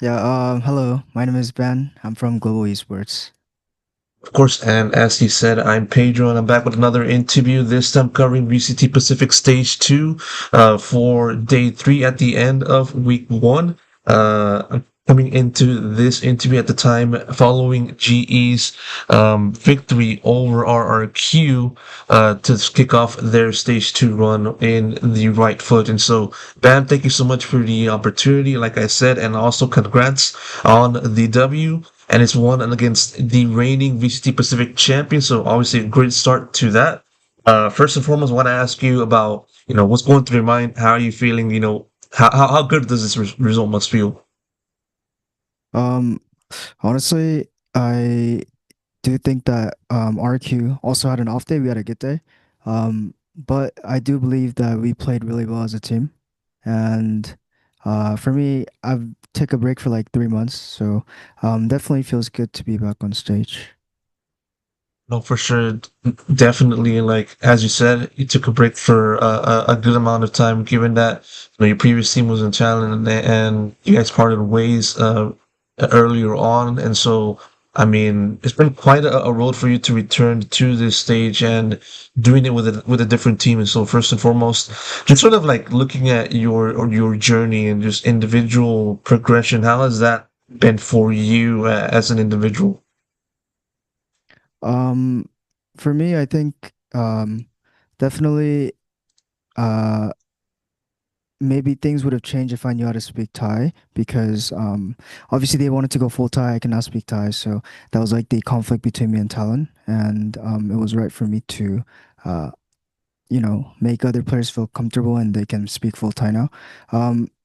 Yeah, hello. My name is Ben. I'm from Global Esports. Of course, and as he said, I'm Pedro, and I'm back with another interview. This time covering VCT Pacific Stage 2 for day 3 at the end of week 1. I'm coming into this interview at the time following GE's victory over RRQ to kick off their Stage 2 run in the right foot. And so, Ben, thank you so much for the opportunity, like I said, and also congrats on the W, and it's won against the reigning VCT Pacific champion. So obviously a great start to that. First and foremost, I want to ask you about what's going through your mind. How are you feeling? How good does this result must feel? Um, Honestly, I do think that RQ also had an off day. We had a good day. But I do believe that we played really well as a team. And for me, I've took a break for like 3 months, so definitely feels good to be back on stage. No, for sure, definitely. Like as you said, you took a break for a good amount of time, given that your previous team was in Thailand and you guys parted ways earlier on, and so I mean it's been quite a road for you to return to this stage and doing it with a different team. And so first and foremost, just sort of like looking at your journey and just individual progression. How has that been for you as an individual? Um, for me, I think definitely uh maybe things would have changed if I knew how to speak Thai because obviously they wanted to go full Thai. I cannot speak Thai, so that was like the conflict between me and Talon, and it was right for me to uh, make other players feel comfortable and they can speak full Thai now.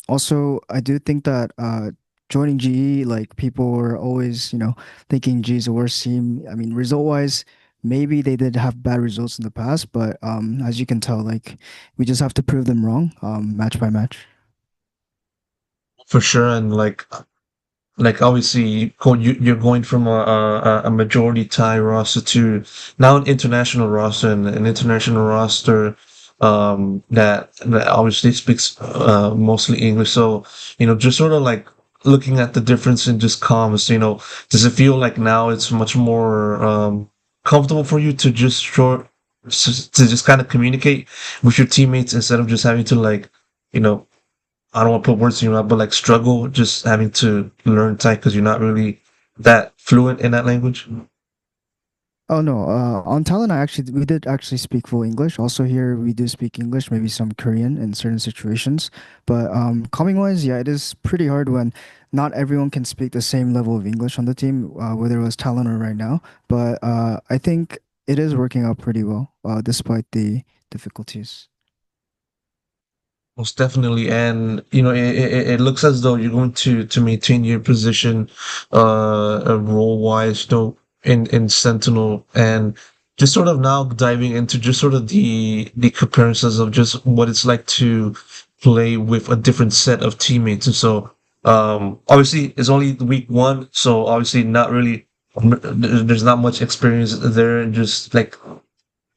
Also, I do think that joining GE, like people were always, thinking G is a worse team. I mean, result wise, maybe they did have bad results in the past, but as you can tell, like we just have to prove them wrong, match by match. For sure, and like obviously you're going from a majority Thai roster to now an international roster, and an international roster that obviously speaks mostly English. So just sort of like looking at the difference in just comms. Does it feel like now it's much more comfortable for you to just to just kind of communicate with your teammates instead of just having to like you know I don't want to put words in your mouth, but like struggle just having to learn Thai because you're not really that fluent in that language? Oh no, on Talon, we did actually speak full English. Also here we do speak English, maybe some Korean in certain situations. But coming wise, yeah, it is pretty hard when not everyone can speak the same level of English on the team, whether it was Talon or right now. But I think it is working out pretty well, despite the difficulties. Most definitely, and it looks as though you're going to maintain your position, role wise, in Sentinel, and just sort of now diving into just sort of the comparisons of just what it's like to play with a different set of teammates. And so, obviously, it's only week 1, so obviously not really. There's not much experience there, and just like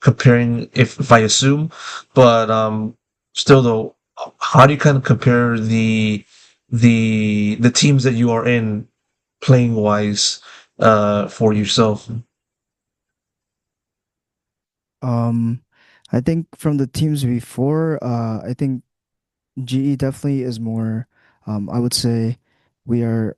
comparing if I assume, but still though, how do you kind of compare the teams that you are in playing wise for yourself? Um, I think from the teams before, I think GE definitely is more. I would say we are.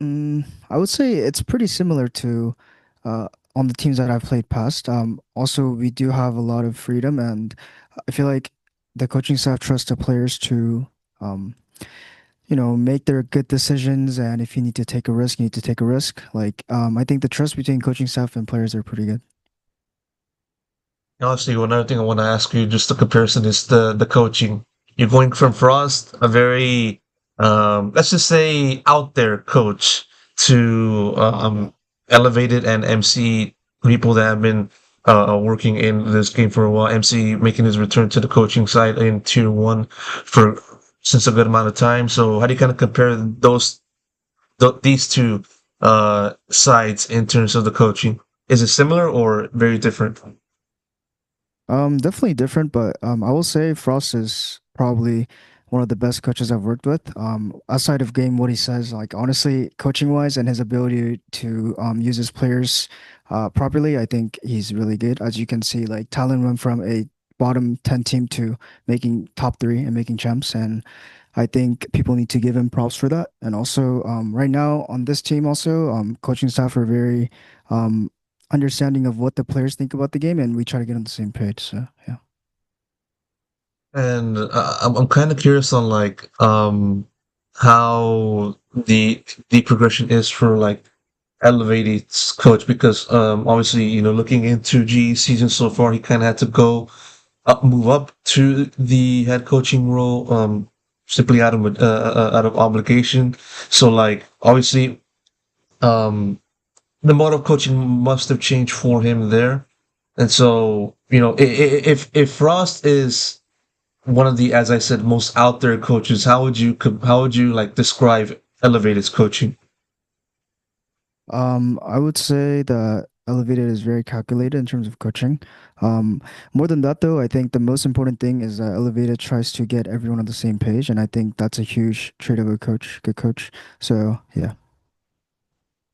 I would say it's pretty similar to on the teams that I've played past. Also, we do have a lot of freedom, and I feel like the coaching staff trusts the players to, um, make their good decisions. And if you need to take a risk, you need to take a risk. Like, I think the trust between coaching staff and players are pretty good. Honestly, another thing I want to ask you, just the comparison, is the coaching. You're going from Frost, a very let's just say out there coach, to elevated and MC people that have been working in this game for a while. MC making his return to the coaching side in Tier One for since a good amount of time. So how do you kind of compare these two sides in terms of the coaching? Is it similar or very different? Definitely different, but I will say Frost is probably one of the best coaches I've worked with. Outside of game, what he says, like honestly, coaching wise and his ability to use his players properly, I think he's really good. As you can see, like Talon went from a bottom 10 team to making top three and making champs. And I think people need to give him props for that. And also, right now on this team, also, coaching staff are very um, understanding of what the players think about the game, and we try to get on the same page. So, yeah. And I'm kind of curious on like how the progression is for like Elevated's coach because obviously looking into GE season so far he kind of had to go up move up to the head coaching role simply out of obligation. So like obviously um the mode of coaching must have changed for him there. And so if Frost is one of the, as I said, most out there coaches, how would you like describe Elevated's coaching? I would say that Elevated is very calculated in terms of coaching. Um, More than that, though, I think the most important thing is that Elevated tries to get everyone on the same page, and I think that's a huge trait of a coach, good coach. So, yeah.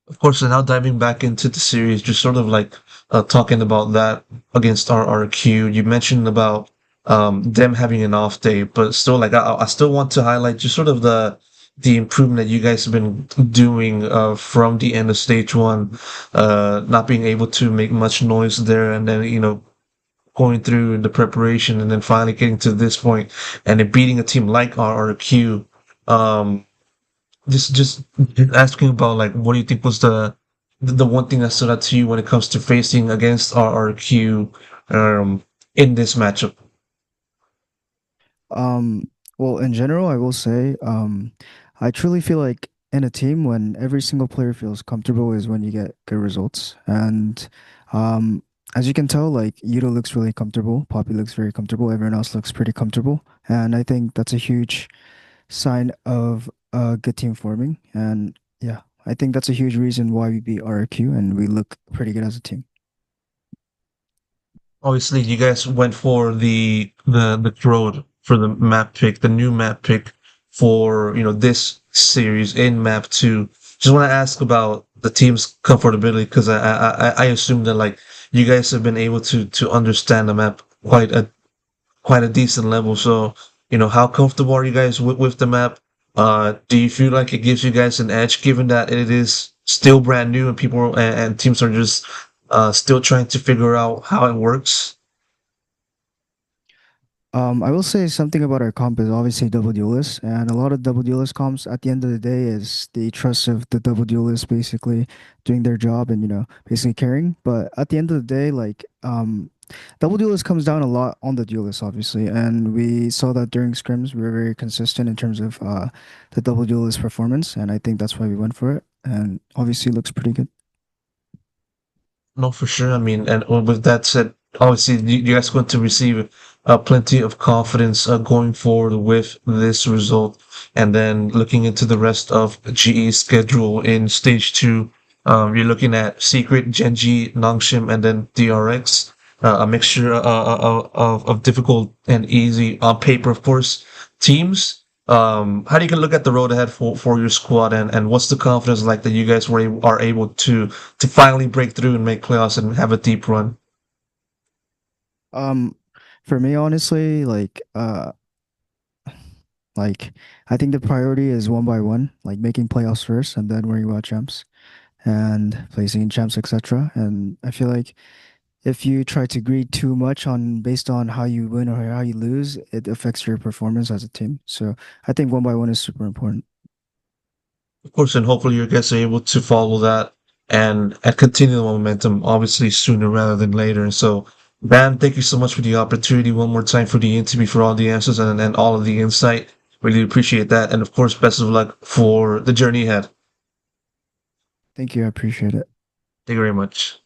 Of course, and now diving back into the series, just sort of like talking about that against RRQ. You mentioned about them having an off day, but still, like I still want to highlight just sort of the improvement that you guys have been doing from the end of stage one, not being able to make much noise there, and then going through the preparation, and then finally getting to this point, and then beating a team like RRQ. Um, just asking about like what do you think was the one thing that stood out to you when it comes to facing against RRQ in this matchup? Um, well, in general, I will say, I truly feel like in a team, when every single player feels comfortable is when you get good results. And um, as you can tell, like Yuto looks really comfortable, Poppy looks very comfortable, everyone else looks pretty comfortable. And I think that's a huge sign of a good team forming. And yeah, I think that's a huge reason why we beat RRQ and we look pretty good as a team. Obviously, you guys went for the road for the map pick, the new map pick for this series in map two. Just want to ask about the team's comfortability because I assume that like you guys have been able to understand the map quite a decent level. So, how comfortable are you guys with the map? Do you feel like it gives you guys an edge given that it is still brand new and and teams are just still trying to figure out how it works? I will say something about our comp is obviously double duelist, and a lot of double duelist comps at the end of the day is the trust of the double duelist basically doing their job and basically carrying. But at the end of the day, like double duelist comes down a lot on the duelist obviously, and we saw that during scrims we were very consistent in terms of the double duelist performance, and I think that's why we went for it, and obviously it looks pretty good. No, for sure. I mean, and with that said, obviously you guys are going to receive plenty of confidence going forward with this result. And then looking into the rest of GE's schedule in stage two, you're looking at Secret, Genji, Nongshim, and then DRX. A mixture of difficult and easy on paper, of course, teams. How do you look at the road ahead for your squad, and what's the confidence like that you guys are able to finally break through and make playoffs and have a deep run? Um, for me, honestly, like I think the priority is one by one, like making playoffs first, and then worrying about champs and placing in champs, etc. And I feel like if you try to greed too much on based on how you win or how you lose, it affects your performance as a team. So I think one by one is super important. Of course, and hopefully you guys are able to follow that and continue the momentum, obviously sooner rather than later. And so, Bam, thank you so much for the opportunity one more time for the interview, for all the answers and all of the insight. Really appreciate that. And of course, best of luck for the journey ahead. Thank you. I appreciate it. Thank you very much.